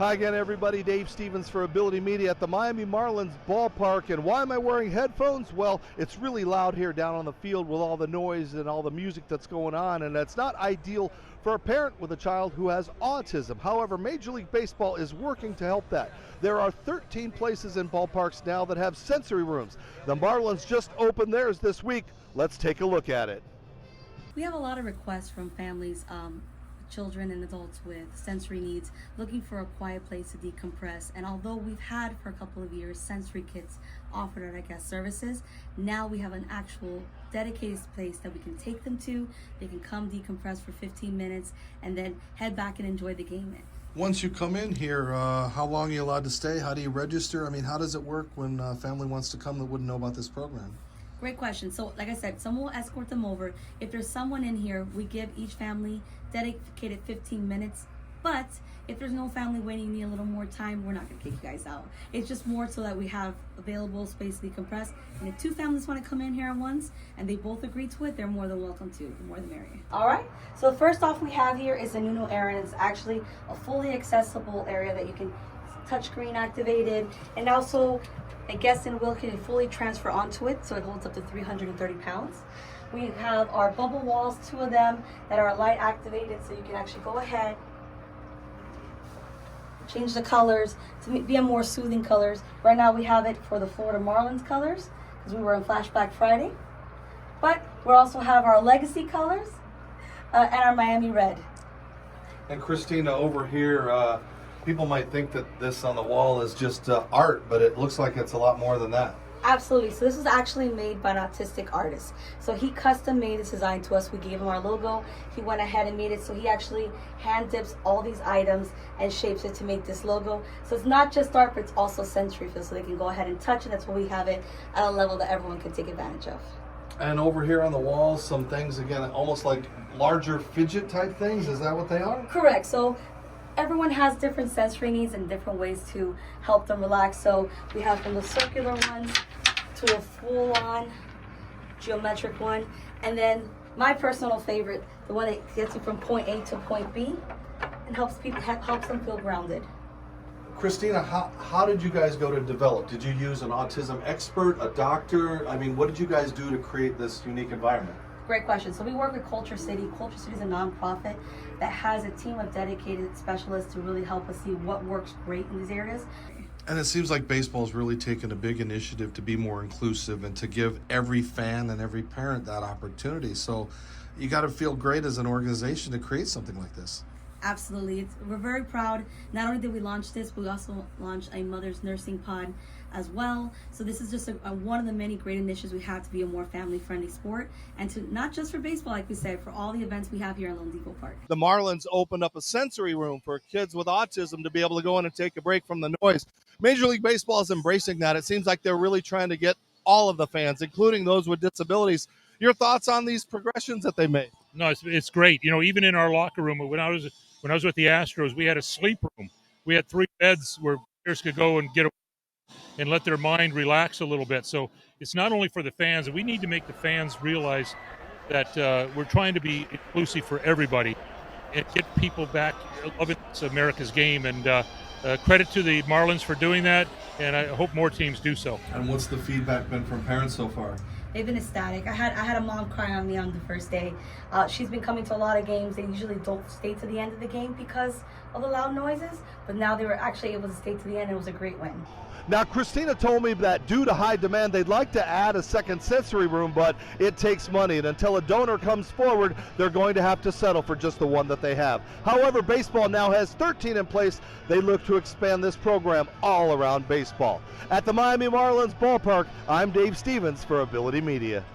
Hi again, everybody. Dave Stevens for Ability Media at the Miami Marlins ballpark. And why am I wearing headphones? Well, it's really loud here down on the field with all the noise and all the music that's going on, and that's not ideal for a parent with a child who has autism. However, Major League Baseball is working to help that. There are 13 places in ballparks now that have sensory rooms. The Marlins just opened theirs this week. Let's take a look at it. We have a lot of requests from families, children and adults with sensory needs, looking for a quiet place to decompress. And although we've had for a couple of years sensory kits offered at our guest services, now we have an actual dedicated place that we can take them to. They can come decompress for 15 minutes and then head back and enjoy the game. Once you come in here, how long are you allowed to stay? How do you register? I mean, how does it work when a family wants to come that wouldn't know about this program? Great question. So like I said, someone will escort them over. If there's someone in here, we give each family dedicated 15 minutes. But if there's no family waiting, need a little more time, we're not going to kick you guys out. It's just more so that we have available space to decompress. And if two families want to come in here at once and they both agree to it, they're more than welcome to. The more the merrier. All right. So first off we have here is the Nuno area. It's actually a fully accessible area that you can touchscreen activated, and also a guest and wheel can fully transfer onto it, so it holds up to 330 pounds. We have our bubble walls, 2 of them, that are light activated, so you can actually go ahead, change the colors to be a more soothing colors. Right now we have it for the Florida Marlins colors, because we were in Flashback Friday. But we also have our legacy colors and our Miami red. And Christina, over here, people might think that this on the wall is just art, but it looks like it's a lot more than that. Absolutely. So this was actually made by an autistic artist. So he custom made this design to us. We gave him our logo. He went ahead and made it. So he actually hand dips all these items and shapes it to make this logo. So it's not just art, but it's also sensory feel. So they can go ahead and touch it. That's why we have it at a level that everyone can take advantage of. And over here on the walls, some things, again, almost like larger fidget type things. Is that what they are? Correct. So everyone has different sensory needs and different ways to help them relax. So we have from the circular ones to a full-on geometric one, and then my personal favorite, the one that gets you from point A to point B and helps them feel grounded. Christina, how did you guys go to develop? Did you use an autism expert, a doctor? I mean, what did you guys do to create this unique environment? Great question. So we work with Culture City. Culture City is a nonprofit that has a team of dedicated specialists to really help us see what works great in these areas. And it seems like baseball's really taken a big initiative to be more inclusive and to give every fan and every parent that opportunity. So you got to feel great as an organization to create something like this. Absolutely. We're very proud. Not only did we launch this, but we also launched a mother's nursing pod as well. So this is just one of the many great initiatives we have to be a more family-friendly sport, and to not just for baseball, like we said, for all the events we have here in Lone Depot Park. The Marlins opened up a sensory room for kids with autism to be able to go in and take a break from the noise. Major League Baseball is embracing that. It seems like they're really trying to get all of the fans, including those with disabilities. Your thoughts on these progressions that they made? No, it's great. You know, even in our locker room, when I was with the Astros, we had a sleep room. We had 3 beds where players could go and get and let their mind relax a little bit. So it's not only for the fans. We need to make the fans realize that we're trying to be inclusive for everybody and get people back loving America's game. And credit to the Marlins for doing that, and I hope more teams do so. And what's the feedback been from parents so far? They've been ecstatic. I had a mom crying on me on the first day. She's been coming to a lot of games. They usually don't stay to the end of the game because of the loud noises, but now they were actually able to stay to the end. It was a great win. Now, Christina told me that due to high demand, they'd like to add a second sensory room, but it takes money, and until a donor comes forward, they're going to have to settle for just the one that they have. However, baseball now has 13 in place. They look to expand this program all around baseball. At the Miami Marlins ballpark, I'm Dave Stevens for Ability Media.